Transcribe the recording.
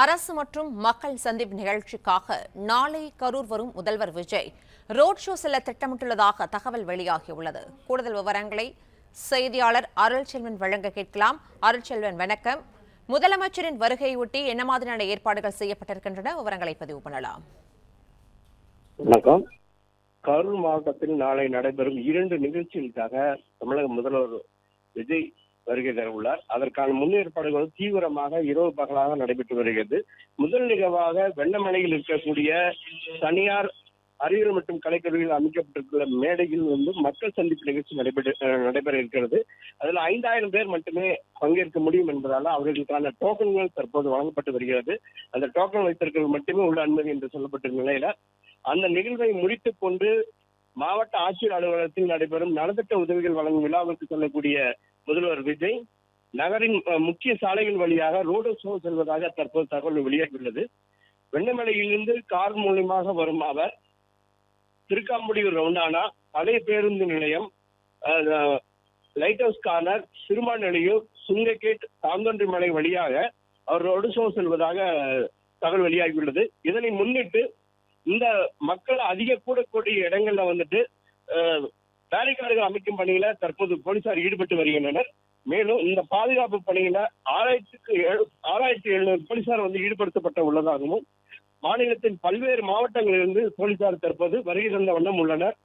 அரசு மற்றும் மக்கள் சந்திப்பு நிகழ்ச்சிக்காக நாளை கரூர் வரும் முதல்வர் விஜய் ரோட் ஷோ செல்ல திட்டமிட்டுள்ளதாக தகவல் வெளியாகியுள்ளது. கூடுதல் விவரங்களை செய்தியாளர் அருள்செல்வன் வழங்க கேட்கலாம். அருள்செல்வன், வணக்கம். முதலமைச்சரின் வருகையொட்டி என்ன மாதிரியான ஏற்பாடுகள் செய்யப்பட்டிருக்கின்றன? விவரங்களை பதிவு பண்ணலாம். வணக்கம். கரூர் மாவட்டத்தில் நாளை நடைபெறும் 2 நிகழ்ச்சிகளுக்காக தமிழக முதல்வர் விஜய் வருகை தர உள்ளார். அதற்கான முன்னேற்பாடுகள் தீவிரமாக இரவு பகலாக நடைபெற்று வருகிறது. முதல் நிகழ்வாக வெண்ணமலையில் இருக்கக்கூடிய தனியார் அறிவியல் மற்றும் கலைக்கல்லூரியில் அமைக்கப்பட்டிருக்கிற மேடையில் மக்கள் சந்திப்பு நிகழ்ச்சி நடைபெற இருக்கிறது. அதில் 5000 பேர் மட்டுமே பங்கேற்க முடியும் என்பதால் அவர்களுக்கான டோக்கன்கள் தற்போது வழங்கப்பட்டு வருகிறது. அந்த டோக்கன் வைத்திருக்கிறது மட்டுமே உள்ள அனுமதி என்று சொல்லப்பட்ட நிலையில அந்த நிகழ்வை முடித்துக் கொண்டு மாவட்ட ஆட்சியர் அலுவலகத்தில் நடைபெறும் நலத்திட்ட உதவிகள் வழங்கும் விழாவிற்கு செல்லக்கூடிய முதல்வர் விஜய் நகரின் முக்கிய சாலைகள் வழியாக ரோடு ஷோ செல்வதாக தற்போது தகவல் வெளியாகியுள்ளது. வெண்ணமலையிலிருந்து கார் மூலமாக வரும் அவர் திருக்காம்புடியூர் ரவுண்டானா, பழைய பேருந்து நிலையம், லைட் ஹவுஸ் கார்னர், சிறுமான் நிலையூர், சுங்ககேட், தாந்தொன்றிமலை வழியாக அவர் ரோடு ஷோ செல்வதாக தகவல் வெளியாகியுள்ளது. இதனை முன்னிட்டு இந்த மக்கள் அதிக கூடக்கூடிய இடங்கள்ல பேரிகார்டுகள் அமைக்கும் பணியில தற்போது போலீசார் ஈடுபட்டு வருகின்றனர். மேலும் இந்த பாதுகாப்பு பணியில 6700 போலீசார் ஈடுபடுத்தப்பட்ட உள்ளதாகவும் மாநிலத்தின் பல்வேறு மாவட்டங்களிலிருந்து போலீசார் தற்போது வருகை தந்த வண்ணம் உள்ளனர்.